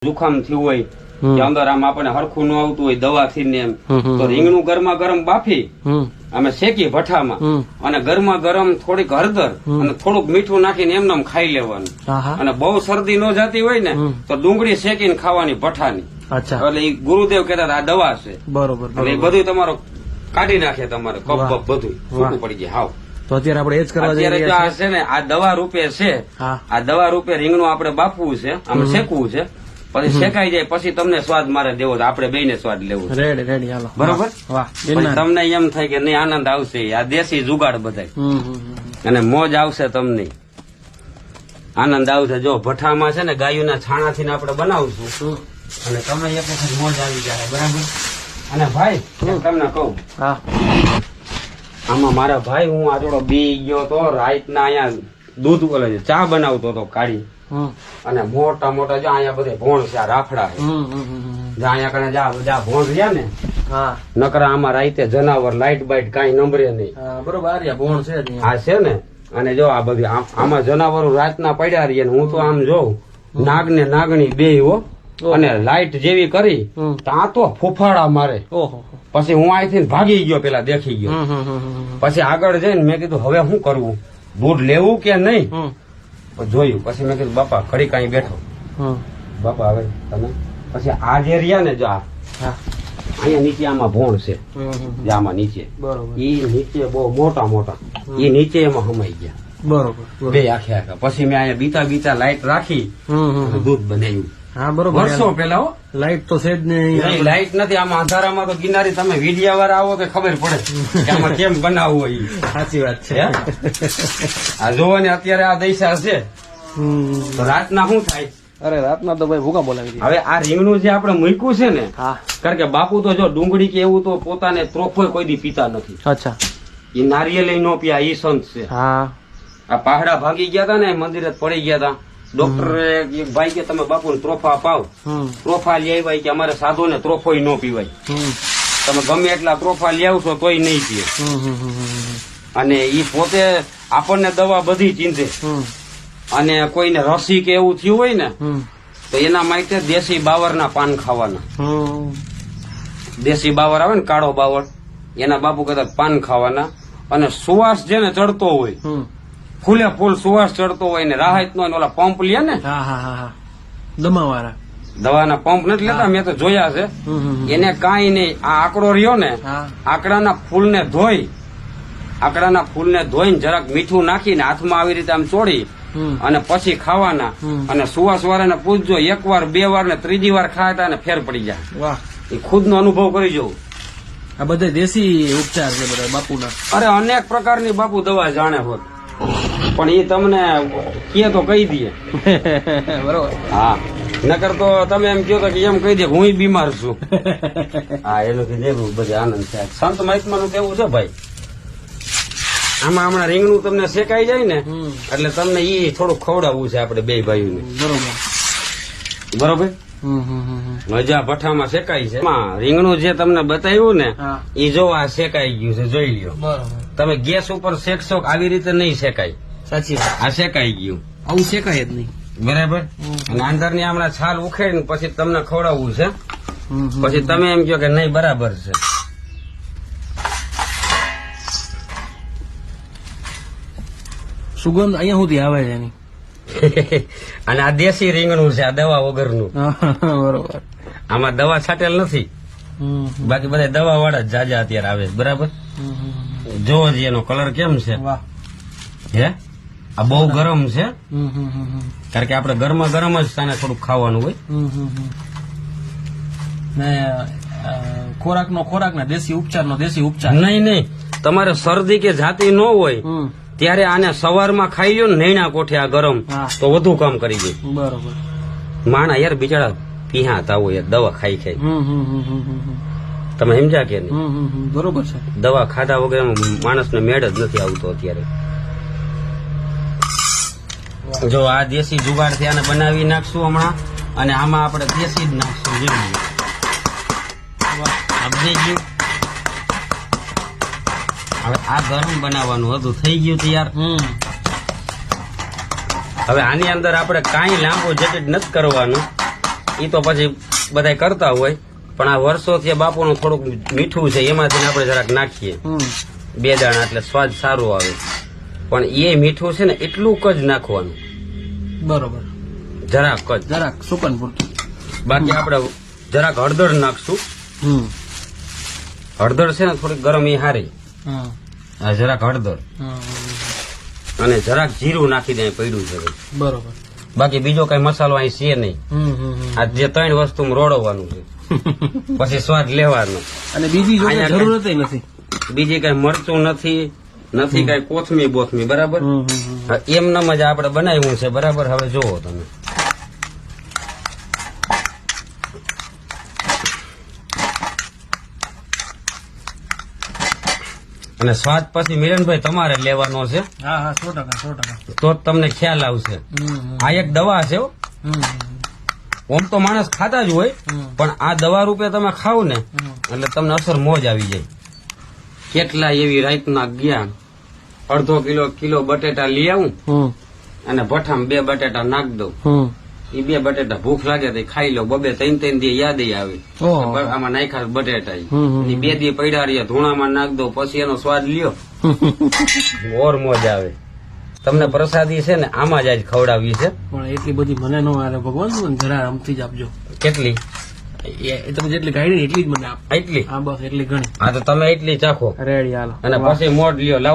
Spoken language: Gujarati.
જુખામ થયું હોય કે અંદર આમ આપણે હરખું ન આવતું હોય દવાથી ને એમ તો રીંગણું ગરમા ગરમ બાફી અમે શેકી ભઠ્ઠામાં અને ગરમા ગરમ થોડીક હળદર અને થોડુંક મીઠું નાખીને એમને ખાઈ લેવાનું. અને બહુ શરદી ન જાતી હોય ને તો ડુંગળી શેકીને ખાવાની ભઠ્ઠાની. એટલે એ ગુરુદેવ કહેતા આ દવા છે. બરોબર. એટલે એ બધું તમારો કાઢી નાખે, તમારે કફ બફ બધું છૂટું પડી જાય. હાવ તો અત્યારે આપણે એ જ કરવા અત્યારે આ છે ને આ દવા રૂપે છે. આ દવા રૂપે રીંગણું આપણે બાફવું છે, આમ શેકવું છે. પછી શેકાઈ જાય પછી તમને સ્વાદ મારે દેવો છે, આપણે બેને સ્વાદ લેવો છે. રેડી હાલો. બરોબર. તમને એમ થાય કે નહીં આનંદ આવશે, આ દેશી જુગાડ બધા અને મોજ આવશે, તમને આનંદ આવશે. જો ભઠ્ઠામાં છે ને ગાયોના છાણાથી આપણે બનાવશું અને તમને એક વખત મોજ આવી જાય. બરાબર. અને ભાઈ તમને કહું, આમાં મારા ભાઈ હું આ થોડો બી ગયો તો રાતના અહીંયા દૂધ બોલે છે ચા બનાવતો હતો કાઢી અને મોટા મોટા જો અહીંયા બધે ભોણ છે, આ રાફડા છે અહીંયા કને જા ભોણ રહ્યા ને નકરા આમાં રાતે જનાવર લાઈટ બાઈટ કઈ નંબરે નહીં. બરોબર. ભોણ છે આ છે ને. અને જો આ બધી આમાં જનાવરો રાતના પડ્યા રહીએ હું તો આમ જોઉં નાગ ને નાગણી બે હો અને લાઈટ જેવી કરી તો આ તો ફૂફાડા મારે. પછી હું અહીંથી ભાગી ગયો, પેલા દેખી ગયો. પછી આગળ જઈને મેં કીધું હવે શું કરવું, દૂધ લેવું કે નહીં. જોયું પછી મેં કીધું બાપા ઘડી કઈ બેઠો બાપા હવે તમે. પછી આ જે રહ્યા ને જો અહીંયા નીચે આમાં ભોણ છે આમાં નીચે ઈ નીચે બહુ મોટા મોટા ઈ નીચે એમાં હમાઈ ગયા. બરોબર. બે આખે આખા. પછી મેં અહીંયા બીતા લાઈટ રાખી દૂધ બનાવ્યું. હા બરોબર. વર્ષો પેલા લાઈટ તો છે જ નહીં. લાઈટ નથી આમાં. અંધારામાં તો કિનારી તમે વીડિયા વાળા આવો તો ખબર પડે કે આમાં કેમ બનાવવું હોય. સાચી વાત છે. આ જોવો ને અત્યારે આ દૈસા છે તો રાતના શું થાય? અરે રાતના તો ભાઈ ભૂકા બોલાવી. હવે આ રીંગણું જે આપણે મૂક્યું છે ને, કારણ કે બાપુ તો જો ડુંગળી કે એવું તો પોતાને ત્રોફો કોઈ દી પીતા નથી. અચ્છા. એ નારિયેલ નો પીયા, ઈ સંત છે. આ પહાડા ભાગી ગયા હતા ને મંદિરે પડી ગયા હતા. ડોક્ટર એક ભાઈ કે તમે બાપુ ત્રોફા પાવ. ત્રોફા લઈ આવ્યા કે અમારે સાધુ ને ત્રોફો ન પીવાય, તમે ગમે એટલા ત્રોફા લઈ આવશો તોય નહીં પીએ. અને ઈ પોતે આપણને દવા બધી ચીંધે. અને કોઈને રસી કે એવું થયું હોય ને તો એના માટે દેશી બાવરના પાન ખાવાના. દેશી બાવર આવે ને કાળો બાવર, એના બાપુ કદાચ પાન ખાવાના. અને સુવાસ જેને ચડતો હોય, ફૂલે ફૂલ સુવાસ ચડતો હોય ને રાહત નો ઓલા પંપ લે ને દમાવાળા દવાના પંપ નથી લેતા, મેં તો જોયા છે. એને કાંઈ નહીં, આ આંકડો રહ્યો ને આંકડાના ફૂલને ધોઈને જરાક મીઠું નાખીને હાથમાં આવી રીતે આમ ચોડી અને પછી ખાવાના. અને સુવાસ વાળાને પૂછજો, એક વાર બે વાર ને ત્રીજી વાર ખાતા ને ફેર પડી જાય. એ ખુદ નો અનુભવ કરી જવું. આ બધા દેશી ઉપચાર છે બધા બાપુના. અરે અનેક પ્રકારની બાપુ દવા જાણે હોત, પણ એ તમને કે તો કહી દે. બરોબર. હા, નકર તો તમે એમ કહો કે એમ કહી દે હું બીમાર છું. હા, એનું દેવું બધે આનંદ છે. સંત મહાત્મા નું કેવું છે ભાઈ, આમાં હમણાં રીંગણું તમને શેકાઈ જાય ને એટલે તમને ઈ થોડું ખવડાવવું છે આપણે બે ભાઈઓને. બરોબર. મજા ભઠ્ઠામાં શેકાય છે. રીંગણું જે તમને બતાવ્યું ને ઈ જો આ શેકાઈ ગયું છે, જોઈ લ્યો. તમે ગેસ ઉપર શેકશો આવી રીતે નહીં શેકાય. સાચી વાત. આ શેકાઈ ગયું, આવું શેકાય જ નહીં. બરાબર. અને અંદર ની હમણાં છાલ ઉખેડીને પછી તમને ખવડાવવું છે. પછી તમે એમ કહો કે નહીં બરાબર છે. સુગંધ અહીંયા સુધી આવે છે એની. અને આ દેશી રીંગણું છે, આ દવા વગરનું. બરોબર. આમાં દવા છાટેલ નથી, બાકી બધા દવા વાળા જાજા અત્યારે આવે છે. બરાબર. જોવો જ એનો કલર કેમ છે. હે, આ બહુ ગરમ છે, કારણ કે આપણે ગરમા ગરમ જ તાને થોડુંક ખાવાનું હોય. ખોરાક ને દેશી ઉપચાર નો દેશી ઉપચાર. નહીં, તમારે શરદી કે જાતી ન હોય ત્યારે આને સવારમાં ખાઈ લો ને નૈણા કોઠે આ ગરમ તો વધુ કામ કરી દે. બરોબર. માણા યાર બિચારા પીહાતા હોય દવા ખાઈ. તમે સમજ્યા કે નહીં? બરોબર છે. દવા ખાધા વગર માણસને મેળ જ નથી આવતો અત્યારે. જો આ દેશી જુગાડ થી આને બનાવી નાખશું હમણાં, અને આમાં આપણે દેશી જ નાખશું. જેવું હવે આ ગરમ બનાવવાનું હતું, થઈ ગયું તૈયાર. હવે આની અંદર આપણે કાંઈ લાંબુ જેકેટ નથી કરવાનું. એ તો પછી બધા કરતા હોય, પણ આ વર્ષોથી બાપુનું થોડુંક મીઠું છે એમાંથી આપણે જરાક નાખીએ 2 દાણા એટલે સ્વાદ સારો આવે. પણ એ મીઠું છે ને એટલું જ નાખવાનું, બરોબર, જરાક જ. જરાક સુકન પૂરતું. બાકી આપણે જરાક હળદર નાખશું. હળદર છે ને થોડીક ગરમ એ હારી. આ જરાક હળદર અને જરાક જીરું નાખી દે પડ્યું છે. બરોબર. બાકી બીજો કઈ મસાલો અહીં છે નહીં. આ જે 3 વસ્તુ રોડવાનું છે પછી સ્વાદ લેવાનો. અને બીજી જો અહીંયા જરૂરત નથી. બીજી કઈ મરચું નથી કઈ કોથમી બોથમી. બરાબર. એમનામ જ આપણે બનાવ્યું છે. બરાબર. હવે જોવો તમે. અને સ્વાદ પછી મિલનભાઈ તમારે લેવાનો છે. હા હા, 100%. તો જ તમને ખ્યાલ આવશે. આ એક દવા છે હો. ઓમ તો માણસ ખાતા જ હોય, પણ આ દવા રૂપે તમે ખાવ ને એટલે તમને અસર મોજ આવી જાય. કેટલા એવી રાતના ગયા, અડધો કિલો બટેટા લઈ આવું અને ભઠ્ઠામાં 2 બટેટા નાખ દઉં. એ 2 બટેટા ભૂખ લાગે તો ખાઈ લો. 2-3 દી યાદ આવે આમાં નાખ્યા બટેટા. એ 2 દી પડ્યા રહ્યા ધૂણામાં નાખ દો, પછી એનો સ્વાદ લ્યો. ઓર મોજ આવે. તમને પ્રસાદી છે ને આમાં જ આજ ખવડાવી છે. પણ એટલી બધી મને ન આવે ભગવાન, જરા આમથી જ આપજો. કેટલી? તમે જેટલી ગાડી એટલી જ મને આપ. એટલી? હા બસ એટલી ઘણી. હા તો તમે એટલી ચાખો રેડી હાલો. અને પછી મોઢ લ્યો. લાવો.